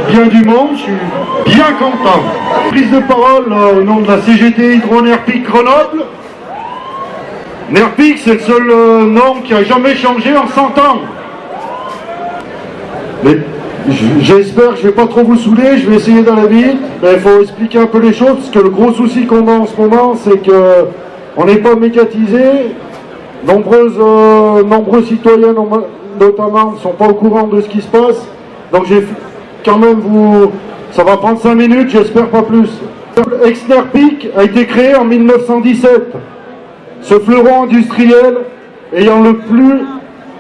bien du monde, je suis bien content. Prise de parole au nom de la CGT Hydro-Nerpic Grenoble. Nerpic, c'est le seul nom qui a jamais changé en 100 ans. Mais j'espère que je ne vais pas trop vous saouler, je vais essayer d'aller vite. Mais il faut expliquer un peu les choses, parce que le gros souci qu'on a en ce moment, c'est qu'on n'est pas médiatisé. Nombreux citoyens, notamment, ne sont pas au courant de ce qui se passe. Donc j'ai quand même ça va prendre 5 minutes, j'espère pas plus. Ex-Nerpic a été créé en 1917. Ce fleuron industriel, ayant le plus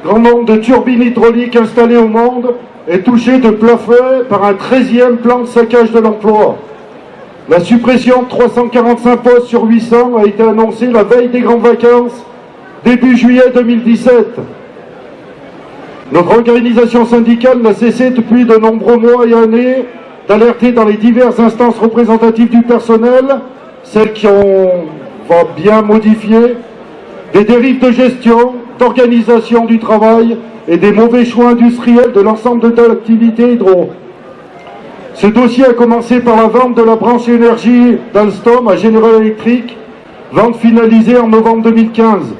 grand nombre de turbines hydrauliques installées au monde, est touché de plein fouet par un 13e plan de saccage de l'emploi. La suppression de 345 postes sur 800 a été annoncée la veille des grandes vacances, début juillet 2017. Notre organisation syndicale n'a cessé depuis de nombreux mois et années d'alerter dans les diverses instances représentatives du personnel, celles qui va bien modifier, des dérives de gestion, d'organisation du travail et des mauvais choix industriels de l'ensemble de l'activité hydro. Ce dossier a commencé par la vente de la branche énergie d'Alstom à General Electric, vente finalisée en novembre 2015.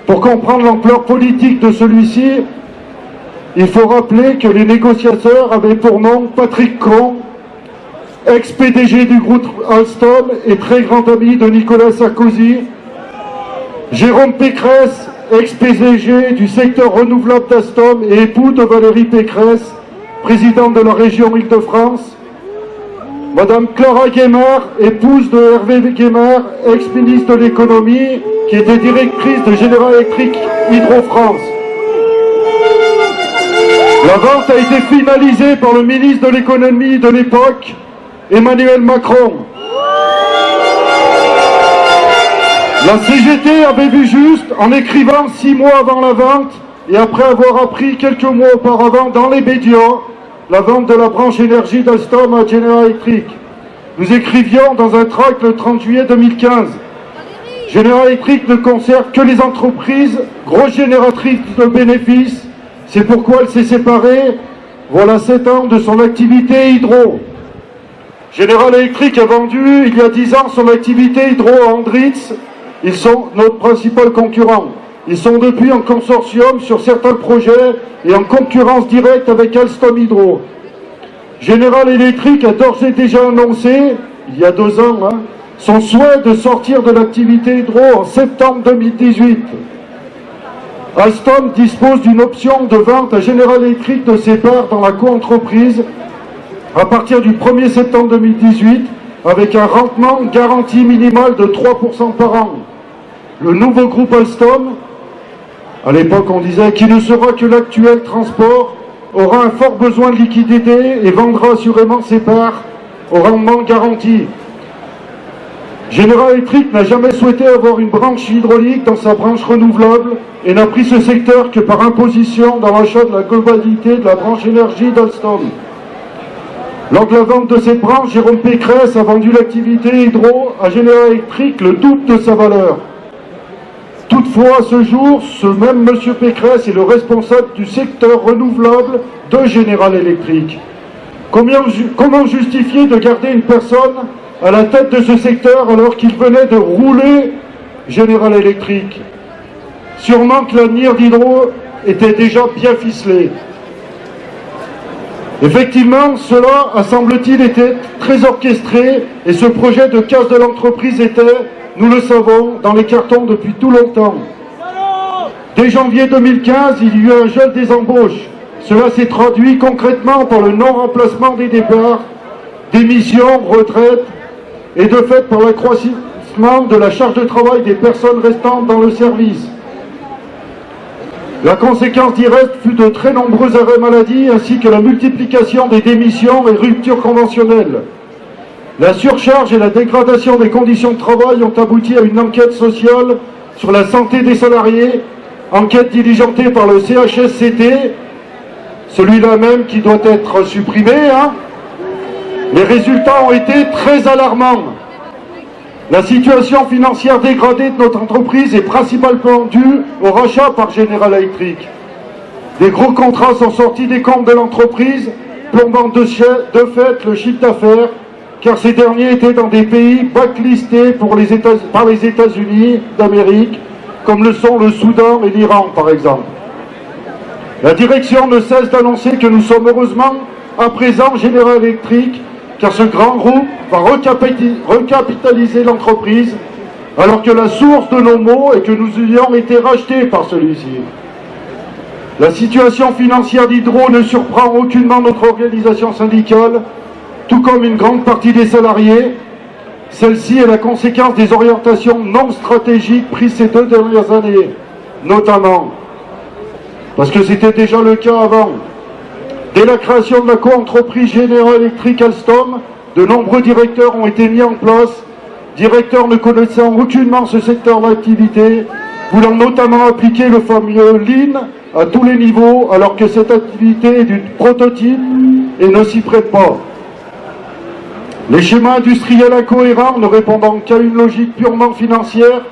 Pour comprendre l'ampleur politique de celui-ci, il faut rappeler que les négociateurs avaient pour nom Patrick Cron, ex-PDG du groupe Alstom et très grand ami de Nicolas Sarkozy, Jérôme Pécresse, ex-PDG du secteur renouvelable d'Alstom et époux de Valérie Pécresse, présidente de la région Île-de-France, Madame Clara Guémard, épouse de Hervé Guémard, ex-ministre de l'économie, qui était directrice de General Electric Hydro-France. La vente a été finalisée par le ministre de l'économie de l'époque, Emmanuel Macron. La CGT avait vu juste en écrivant 6 mois avant la vente et après avoir appris quelques mois auparavant dans les médias la vente de la branche énergie d'Alstom à General Electric. Nous écrivions dans un tract le 30 juillet 2015. General Electric ne conserve que les entreprises grosses génératrices de bénéfices. C'est pourquoi elle s'est séparée, voilà 7 ans, de son activité hydro. General Electric a vendu il y a 10 ans son activité hydro à Andritz. Ils sont notre principal concurrent. Ils sont depuis en consortium sur certains projets et en concurrence directe avec Alstom Hydro. General Electric a d'ores et déjà annoncé, il y a 2 ans, son souhait de sortir de l'activité hydro en septembre 2018. Alstom dispose d'une option de vente à General Electric de ses parts dans la coentreprise à partir du 1er septembre 2018 avec un rendement garanti minimal de 3% par an. Le nouveau groupe Alstom, à l'époque on disait qu'il ne sera que l'actuel transport, aura un fort besoin de liquidité et vendra assurément ses parts au rendement garanti. General Electric n'a jamais souhaité avoir une branche hydraulique dans sa branche renouvelable et n'a pris ce secteur que par imposition dans l'achat de la globalité de la branche énergie d'Alstom. Lors de la vente de cette branche, Jérôme Pécresse a vendu l'activité hydro à General Electric le double de sa valeur. Toutefois, à ce jour, ce même M. Pécresse est le responsable du secteur renouvelable de General Electric. Comment justifier de garder une personne à la tête de ce secteur alors qu'il venait de rouler General Electric? Sûrement que l'avenir d'Hydro était déjà bien ficelé. Effectivement, cela a, semble-t-il, été très orchestré et ce projet de casse de l'entreprise était, nous le savons, dans les cartons depuis tout longtemps. Dès janvier 2015, il y a eu un gel des embauches. Cela s'est traduit concrètement par le non-remplacement des départs, démissions, retraites et de fait par l'accroissement de la charge de travail des personnes restantes dans le service. La conséquence directe fut de très nombreux arrêts maladie ainsi que la multiplication des démissions et ruptures conventionnelles. La surcharge et la dégradation des conditions de travail ont abouti à une enquête sociale sur la santé des salariés, enquête diligentée par le CHSCT, celui-là même qui doit être supprimé. Les résultats ont été très alarmants. La situation financière dégradée de notre entreprise est principalement due au rachat par General Electric. Des gros contrats sont sortis des comptes de l'entreprise plombant de fait le chiffre d'affaires, car ces derniers étaient dans des pays blacklistés par les États-Unis d'Amérique, comme le sont le Soudan et l'Iran par exemple. La direction ne cesse d'annoncer que nous sommes heureusement à présent General Electric, car ce grand groupe va recapitaliser l'entreprise, alors que la source de nos maux est que nous ayons été rachetés par celui-ci. La situation financière d'Hydro ne surprend aucunement notre organisation syndicale, tout comme une grande partie des salariés. Celle-ci est la conséquence des orientations non stratégiques prises ces 2 dernières années, notamment, parce que c'était déjà le cas avant. Dès la création de la co-entreprise General Electric Alstom, de nombreux directeurs ont été mis en place, directeurs ne connaissant aucunement ce secteur d'activité, voulant notamment appliquer le fameux Lean à tous les niveaux, alors que cette activité est du prototype et ne s'y prête pas. Les schémas industriels incohérents, ne répondant qu'à une logique purement financière,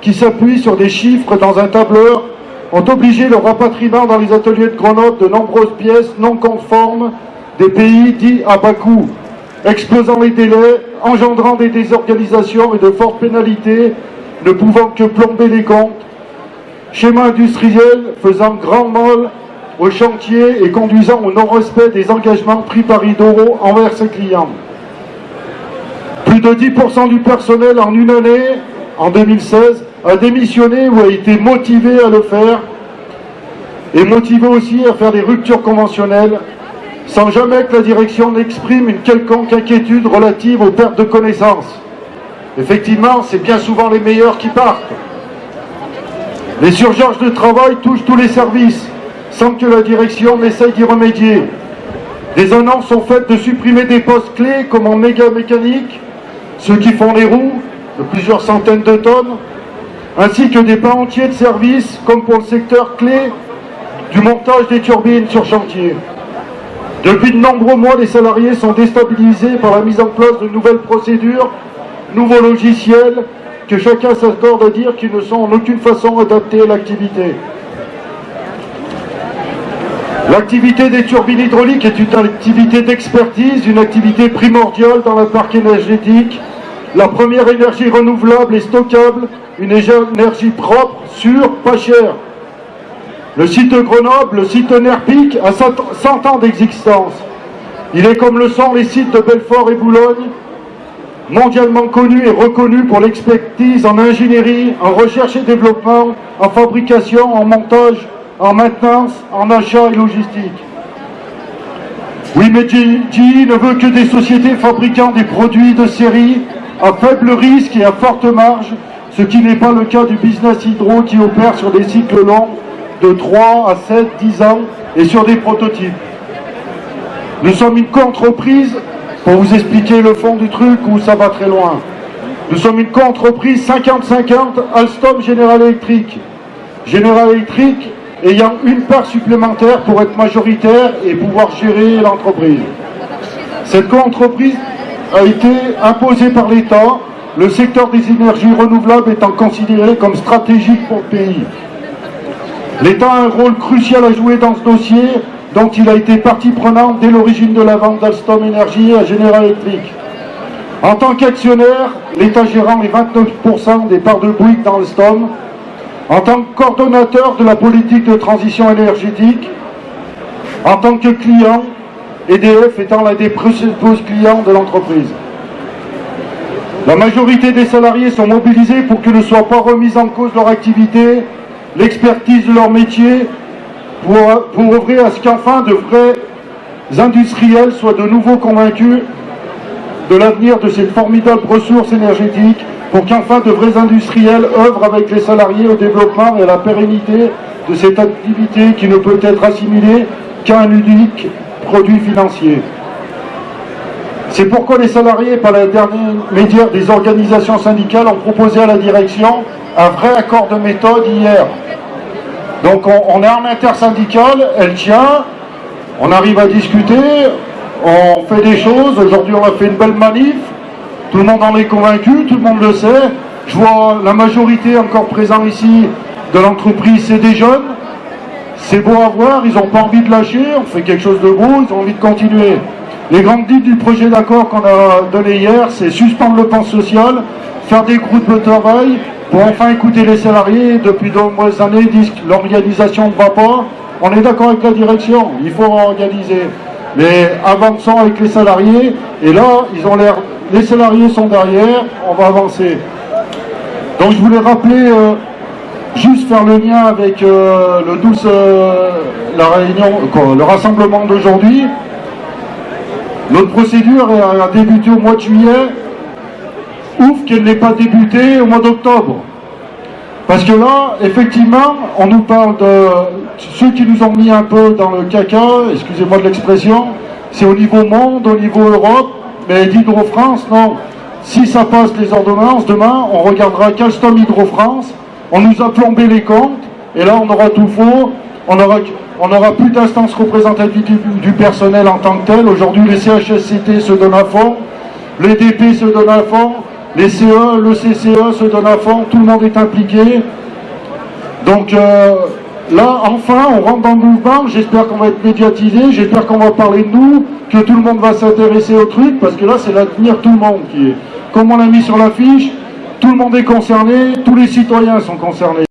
qui s'appuie sur des chiffres dans un tableur, ont obligé le rapatriement dans les ateliers de Grenoble de nombreuses pièces non conformes des pays dits à bas coût, explosant les délais, engendrant des désorganisations et de fortes pénalités, ne pouvant que plomber les comptes, schéma industriel faisant grand mal au chantier et conduisant au non-respect des engagements pris par Hydro envers ses clients. Plus de 10% du personnel en une année, en 2016, a démissionné ou a été motivé à le faire, et motivé aussi à faire des ruptures conventionnelles, sans jamais que la direction n'exprime une quelconque inquiétude relative aux pertes de connaissances. Effectivement, c'est bien souvent les meilleurs qui partent. Les surcharges de travail touchent tous les services, sans que la direction n'essaye d'y remédier. Des annonces sont faites de supprimer des postes clés comme en mécanique, ceux qui font les roues, de plusieurs centaines de tonnes, ainsi que des pans entiers de services, comme pour le secteur clé du montage des turbines sur chantier. Depuis de nombreux mois, les salariés sont déstabilisés par la mise en place de nouvelles procédures, nouveaux logiciels, que chacun s'accorde à dire qu'ils ne sont en aucune façon adaptés à l'activité. L'activité des turbines hydrauliques est une activité d'expertise, une activité primordiale dans la parc énergétique. La première énergie renouvelable et stockable, une énergie propre, sûre, pas chère. Le site de Grenoble, le site de Nerpic, a 100 ans d'existence. Il est comme le sont les sites de Belfort et Boulogne, mondialement connu et reconnu pour l'expertise en ingénierie, en recherche et développement, en fabrication, en montage, en maintenance, en achat et logistique. Oui, mais GE ne veut que des sociétés fabriquant des produits de série à faible risque et à forte marge, ce qui n'est pas le cas du business Hydro qui opère sur des cycles longs de 3 à 7, 10 ans et sur des prototypes. Nous sommes une co-entreprise, pour vous expliquer le fond du truc où ça va très loin. Nous sommes une co-entreprise 50-50 Alstom General Electric. General Electric ayant une part supplémentaire pour être majoritaire et pouvoir gérer l'entreprise. Cette co-entreprise a été imposée par l'État, le secteur des énergies renouvelables étant considéré comme stratégique pour le pays. L'État a un rôle crucial à jouer dans ce dossier, dont il a été partie prenante dès l'origine de la vente d'Alstom Énergie à General Electric. En tant qu'actionnaire, l'État gérant les 29% des parts de Bouygues dans Alstom, en tant que coordonnateur de la politique de transition énergétique, en tant que client, EDF étant l'un des principaux clients de l'entreprise. La majorité des salariés sont mobilisés pour que ne soit pas remise en cause leur activité, l'expertise de leur métier, pour œuvrer à ce qu'enfin de vrais industriels soient de nouveau convaincus de l'avenir de cette formidable ressource énergétique, pour qu'enfin de vrais industriels œuvrent avec les salariés au développement et à la pérennité de cette activité qui ne peut être assimilée qu'à un unique produit financier. C'est pourquoi les salariés, par l'intermédiaire des organisations syndicales, ont proposé à la direction un vrai accord de méthode hier. Donc on est en intersyndical, elle tient, on arrive à discuter, on fait des choses. Aujourd'hui on a fait une belle manif, tout le monde en est convaincu, tout le monde le sait. Je vois la majorité encore présente ici de l'entreprise, c'est des jeunes, c'est beau à voir, ils n'ont pas envie de lâcher, on fait quelque chose de beau, ils ont envie de continuer. Les grandes lignes du projet d'accord qu'on a donné hier, c'est suspendre le plan social, faire des groupes de travail pour enfin écouter les salariés. Depuis de nombreuses années, ils disent que l'organisation ne va pas. On est d'accord avec la direction, il faut organiser. Mais avançons avec les salariés, et là, ils ont l'air, les salariés sont derrière, on va avancer. Donc je voulais rappeler, juste faire le lien avec le 12, la réunion, le rassemblement d'aujourd'hui. Notre procédure a débuté au mois de juillet. Ouf qu'elle n'ait pas débuté au mois d'octobre. Parce que là, effectivement, on nous parle de ceux qui nous ont mis un peu dans le caca, excusez-moi de l'expression, c'est au niveau monde, au niveau Europe, mais d'Hydro-France, non. Si ça passe les ordonnances, demain, on regardera Calstom Hydro-France, on nous a plombé les comptes, et là, on aura tout faux, on aura plus d'instances représentatives du personnel en tant que tel. Aujourd'hui, les CHSCT se donnent à fond, les DP se donnent à fond, les CE, le CCE se donnent à fond, tout le monde est impliqué. Donc là, enfin, on rentre dans le mouvement, j'espère qu'on va être médiatisé, j'espère qu'on va parler de nous, que tout le monde va s'intéresser au truc, parce que là, c'est l'avenir de tout le monde qui est. Comme on l'a mis sur l'affiche, tout le monde est concerné, tous les citoyens sont concernés.